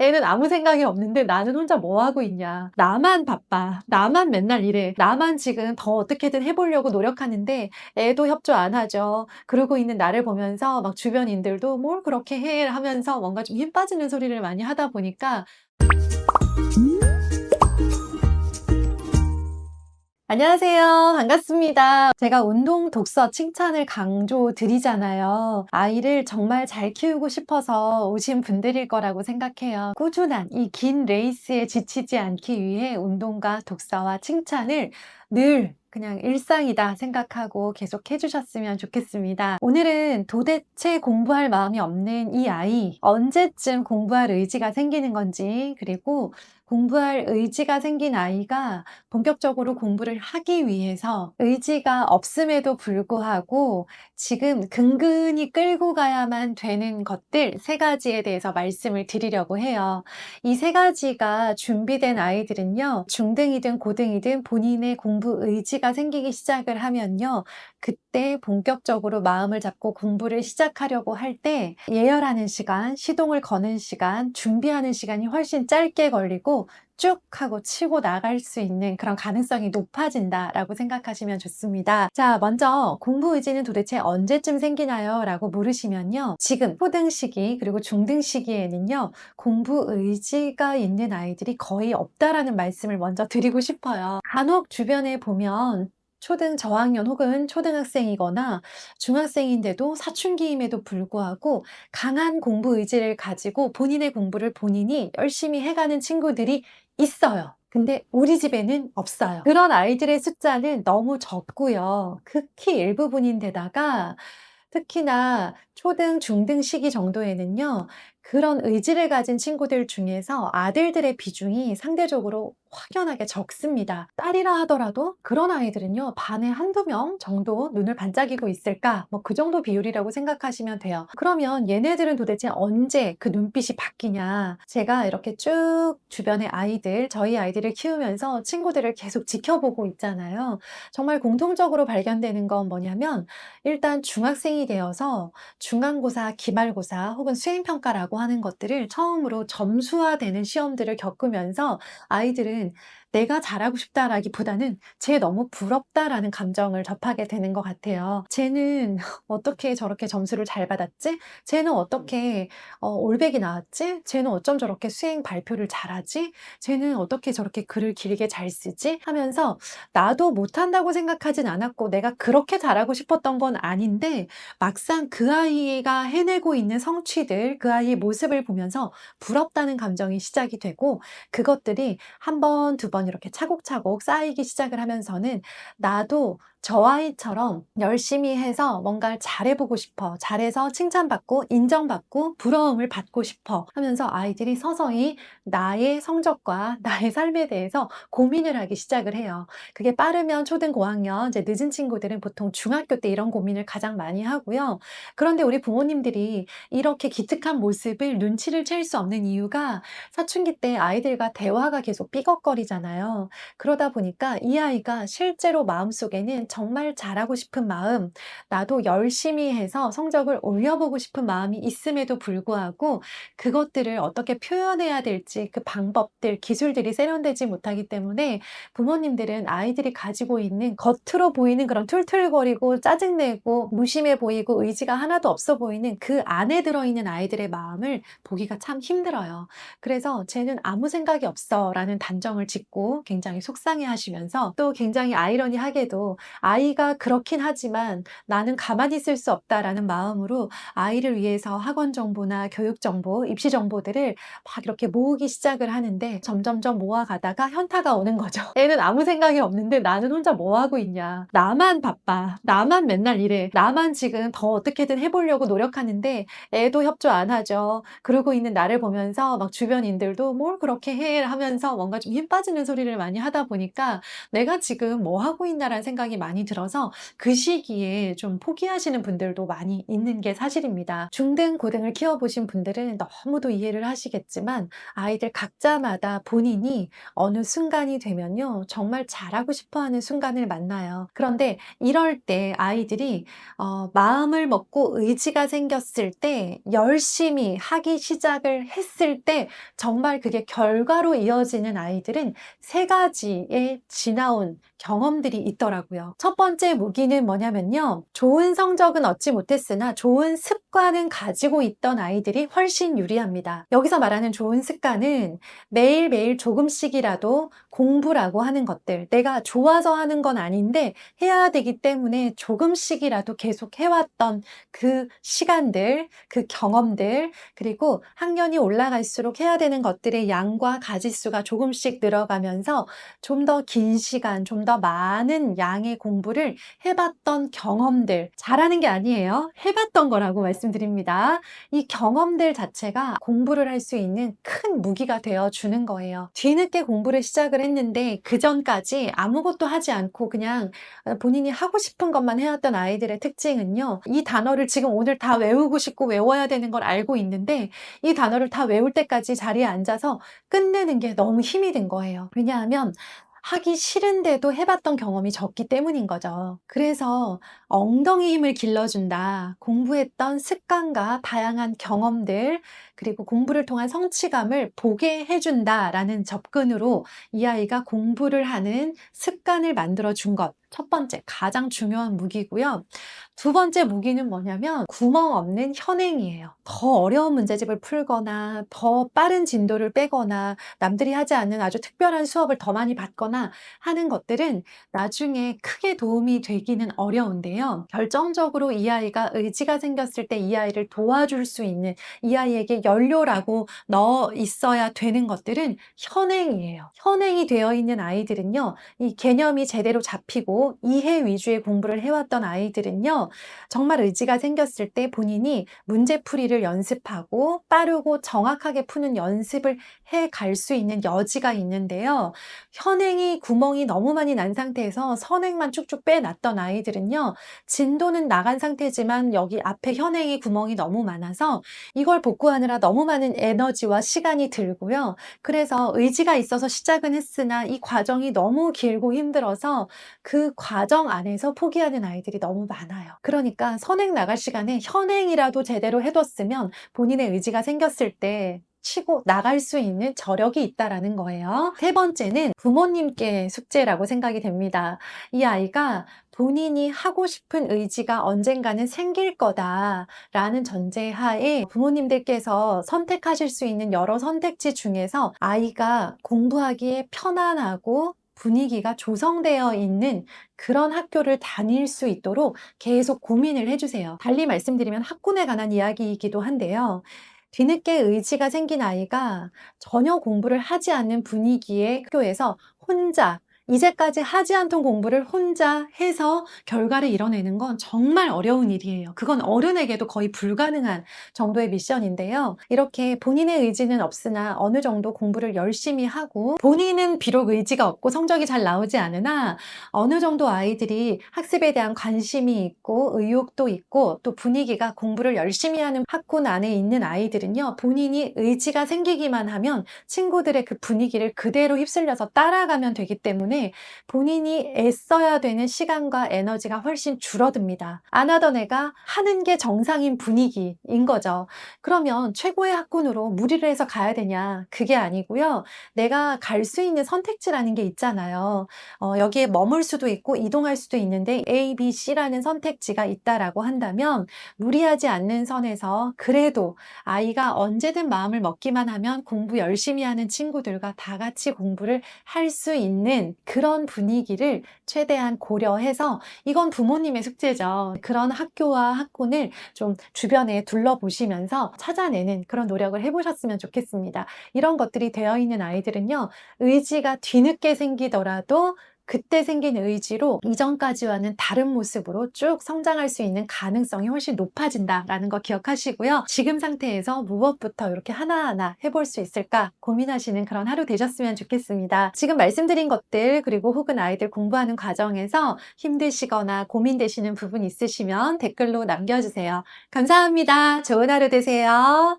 애는 아무 생각이 없는데 나는 혼자 뭐 하고 있냐. 나만 바빠. 나만 맨날 이래. 나만 지금 더 어떻게든 해보려고 노력하는데 애도 협조 안 하죠. 그러고 있는 나를 보면서 막 주변인들도 뭘 그렇게 해 하면서 뭔가 좀 힘 빠지는 소리를 많이 하다 보니까 안녕하세요. 반갑습니다. 제가 운동, 독서, 칭찬을 강조드리잖아요. 아이를 정말 잘 키우고 싶어서 오신 분들일 거라고 생각해요. 꾸준한 이 긴 레이스에 지치지 않기 위해 운동과 독서와 칭찬을 늘 그냥 일상이다 생각하고 계속 해주셨으면 좋겠습니다. 오늘은 도대체 공부할 마음이 없는 이 아이, 언제쯤 공부할 의지가 생기는 건지, 그리고 공부할 의지가 생긴 아이가 본격적으로 공부를 하기 위해서 의지가 없음에도 불구하고 지금 근근히 끌고 가야만 되는 것들 세 가지에 대해서 말씀을 드리려고 해요. 이 세 가지가 준비된 아이들은요, 중등이든 고등이든 본인의 공부 의지가 생기기 시작을 하면요, 그때 본격적으로 마음을 잡고 공부를 시작하려고 할 때 예열하는 시간, 시동을 거는 시간, 준비하는 시간이 훨씬 짧게 걸리고 쭉 하고 치고 나갈 수 있는 그런 가능성이 높아진다라고 생각하시면 좋습니다. 자, 먼저 공부 의지는 도대체 언제쯤 생기나요? 라고 물으시면요. 지금 초등 시기 그리고 중등 시기에는요. 공부 의지가 있는 아이들이 거의 없다라는 말씀을 먼저 드리고 싶어요. 간혹 주변에 보면 초등 저학년 혹은 초등학생이거나 중학생인데도 사춘기임에도 불구하고 강한 공부 의지를 가지고 본인의 공부를 본인이 열심히 해가는 친구들이 있어요. 근데 우리 집에는 없어요. 그런 아이들의 숫자는 너무 적고요. 극히 일부분인데다가 특히나 초등, 중등 시기 정도에는요. 그런 의지를 가진 친구들 중에서 아들들의 비중이 상대적으로 확연하게 적습니다. 딸이라 하더라도 그런 아이들은요. 반에 한두 명 정도 눈을 반짝이고 있을까? 뭐 그 정도 비율이라고 생각하시면 돼요. 그러면 얘네들은 도대체 언제 그 눈빛이 바뀌냐? 제가 이렇게 쭉 주변의 아이들, 저희 아이들을 키우면서 친구들을 계속 지켜보고 있잖아요. 정말 공통적으로 발견되는 건 뭐냐면 일단 중학생이 되어서 중간고사, 기말고사 혹은 수행평가라고 하는 것들을 처음으로 점수화되는 시험들을 겪으면서 아이들은 내가 잘하고 싶다라기보다는 쟤 너무 부럽다라는 감정을 접하게 되는 것 같아요. 쟤는 어떻게 저렇게 점수를 잘 받았지? 쟤는 어떻게 올백이 나왔지? 쟤는 어쩜 저렇게 수행 발표를 잘하지? 쟤는 어떻게 저렇게 글을 길게 잘 쓰지? 하면서 나도 못한다고 생각하진 않았고 내가 그렇게 잘하고 싶었던 건 아닌데 막상 그 아이가 해내고 있는 성취들, 그 아이의 모습을 보면서 부럽다는 감정이 시작이 되고 그것들이 한 번, 두 번 이렇게 차곡차곡 쌓이기 시작을 하면서는 나도 저 아이처럼 열심히 해서 뭔가를 잘해보고 싶어. 잘해서 칭찬받고 인정받고 부러움을 받고 싶어 하면서 아이들이 서서히 나의 성적과 나의 삶에 대해서 고민을 하기 시작을 해요. 그게 빠르면 초등 고학년, 이제 늦은 친구들은 보통 중학교 때 이런 고민을 가장 많이 하고요. 그런데 우리 부모님들이 이렇게 기특한 모습을 눈치를 챌 수 없는 이유가 사춘기 때 아이들과 대화가 계속 삐걱거리잖아요. 그러다 보니까 이 아이가 실제로 마음속에는 정말 잘하고 싶은 마음, 나도 열심히 해서 성적을 올려보고 싶은 마음이 있음에도 불구하고 그것들을 어떻게 표현해야 될지 그 방법들, 기술들이 세련되지 못하기 때문에 부모님들은 아이들이 가지고 있는 겉으로 보이는 그런 툴툴거리고 짜증내고 무심해 보이고 의지가 하나도 없어 보이는 그 안에 들어있는 아이들의 마음을 보기가 참 힘들어요. 그래서 쟤는 아무 생각이 없어 라는 단정을 짓고 굉장히 속상해 하시면서 또 굉장히 아이러니하게도 아이가 그렇긴 하지만 나는 가만히 있을 수 없다라는 마음으로 아이를 위해서 학원 정보나 교육 정보, 입시 정보들을 막 이렇게 모으기 시작을 하는데 점점점 모아가다가 현타가 오는 거죠. 애는 아무 생각이 없는데 나는 혼자 뭐 하고 있냐. 나만 바빠. 나만 맨날 이래. 나만 지금 더 어떻게든 해보려고 노력하는데 애도 협조 안 하죠. 그러고 있는 나를 보면서 막 주변인들도 뭘 그렇게 해 하면서 뭔가 좀 힘 빠지는 소리를 많이 하다 보니까 내가 지금 뭐 하고 있나라는 생각이 많이 들어서 그 시기에 좀 포기하시는 분들도 많이 있는 게 사실입니다. 중등, 고등을 키워보신 분들은 너무도 이해를 하시겠지만 아이들 각자마다 본인이 어느 순간이 되면요, 정말 잘하고 싶어 하는 순간을 만나요. 그런데 이럴 때 아이들이 마음을 먹고 의지가 생겼을 때, 열심히 하기 시작을 했을 때 정말 그게 결과로 이어지는 아이들은 세 가지의 지나온 경험들이 있더라고요. 첫 번째 무기는 뭐냐면요, 좋은 성적은 얻지 못했으나 좋은 습관은 가지고 있던 아이들이 훨씬 유리합니다. 여기서 말하는 좋은 습관은 매일매일 조금씩이라도 공부라고 하는 것들, 내가 좋아서 하는 건 아닌데 해야 되기 때문에 조금씩이라도 계속 해왔던 그 시간들, 그 경험들, 그리고 학년이 올라갈수록 해야 되는 것들의 양과 가지수가 조금씩 늘어가면서 좀 더 긴 시간, 좀 더 많은 양의 공부를 해봤던 경험들, 잘하는 게 아니에요. 해봤던 거라고 말씀드립니다. 이 경험들 자체가 공부를 할 수 있는 큰 무기가 되어 주는 거예요. 뒤늦게 공부를 시작을 했는데 그 전까지 아무것도 하지 않고 그냥 본인이 하고 싶은 것만 해왔던 아이들의 특징은요, 이 단어를 지금 오늘 다 외우고 싶고 외워야 되는 걸 알고 있는데 이 단어를 다 외울 때까지 자리에 앉아서 끝내는 게 너무 힘이 든 거예요. 왜냐하면 하기 싫은데도 해봤던 경험이 적기 때문인 거죠. 그래서 엉덩이 힘을 길러준다. 공부했던 습관과 다양한 경험들, 그리고 공부를 통한 성취감을 보게 해준다라는 접근으로 이 아이가 공부를 하는 습관을 만들어 준 것. 첫 번째, 가장 중요한 무기고요. 두 번째 무기는 뭐냐면 구멍 없는 현행이에요. 더 어려운 문제집을 풀거나 더 빠른 진도를 빼거나 남들이 하지 않는 아주 특별한 수업을 더 많이 받거나 하는 것들은 나중에 크게 도움이 되기는 어려운데요. 결정적으로 이 아이가 의지가 생겼을 때 이 아이를 도와줄 수 있는, 이 아이에게 연료라고 넣어 있어야 되는 것들은 현행이에요. 현행이 되어 있는 아이들은요, 이 개념이 제대로 잡히고 이해 위주의 공부를 해왔던 아이들은요, 정말 의지가 생겼을 때 본인이 문제풀이를 연습하고 빠르고 정확하게 푸는 연습을 해 갈 수 있는 여지가 있는데요. 현행이 구멍이 너무 많이 난 상태에서 선행만 쭉쭉 빼놨던 아이들은요, 진도는 나간 상태지만 여기 앞에 현행이 구멍이 너무 많아서 이걸 복구하느라 너무 많은 에너지와 시간이 들고요. 그래서 의지가 있어서 시작은 했으나 이 과정이 너무 길고 힘들어서 그 과정 안에서 포기하는 아이들이 너무 많아요. 그러니까 선행 나갈 시간에 현행이라도 제대로 해뒀으면 본인의 의지가 생겼을 때 치고 나갈 수 있는 저력이 있다라는 거예요. 세 번째는 부모님께 숙제라고 생각이 됩니다. 이 아이가 본인이 하고 싶은 의지가 언젠가는 생길 거다라는 전제하에 부모님들께서 선택하실 수 있는 여러 선택지 중에서 아이가 공부하기에 편안하고 분위기가 조성되어 있는 그런 학교를 다닐 수 있도록 계속 고민을 해주세요. 달리 말씀드리면 학군에 관한 이야기이기도 한데요. 뒤늦게 의지가 생긴 아이가 전혀 공부를 하지 않는 분위기의 학교에서 혼자, 이제까지 하지 않던 공부를 혼자 해서 결과를 이뤄내는 건 정말 어려운 일이에요. 그건 어른에게도 거의 불가능한 정도의 미션인데요. 이렇게 본인의 의지는 없으나 어느 정도 공부를 열심히 하고, 본인은 비록 의지가 없고 성적이 잘 나오지 않으나 어느 정도 아이들이 학습에 대한 관심이 있고 의욕도 있고 또 분위기가 공부를 열심히 하는 학군 안에 있는 아이들은요, 본인이 의지가 생기기만 하면 친구들의 그 분위기를 그대로 휩쓸려서 따라가면 되기 때문에 본인이 애써야 되는 시간과 에너지가 훨씬 줄어듭니다. 안 하던 애가 하는 게 정상인 분위기인 거죠. 그러면 최고의 학군으로 무리를 해서 가야 되냐? 그게 아니고요. 내가 갈 수 있는 선택지라는 게 있잖아요. 여기에 머물 수도 있고 이동할 수도 있는데 A, B, C라는 선택지가 있다라고 한다면 무리하지 않는 선에서 그래도 아이가 언제든 마음을 먹기만 하면 공부 열심히 하는 친구들과 다 같이 공부를 할 수 있는 그런 분위기를 최대한 고려해서, 이건 부모님의 숙제죠. 그런 학교와 학군을 좀 주변에 둘러보시면서 찾아내는 그런 노력을 해보셨으면 좋겠습니다. 이런 것들이 되어 있는 아이들은요, 의지가 뒤늦게 생기더라도 그때 생긴 의지로 이전까지와는 다른 모습으로 쭉 성장할 수 있는 가능성이 훨씬 높아진다라는 거 기억하시고요. 지금 상태에서 무엇부터 이렇게 하나하나 해볼 수 있을까 고민하시는 그런 하루 되셨으면 좋겠습니다. 지금 말씀드린 것들 그리고 혹은 아이들 공부하는 과정에서 힘드시거나 고민되시는 부분 있으시면 댓글로 남겨주세요. 감사합니다. 좋은 하루 되세요.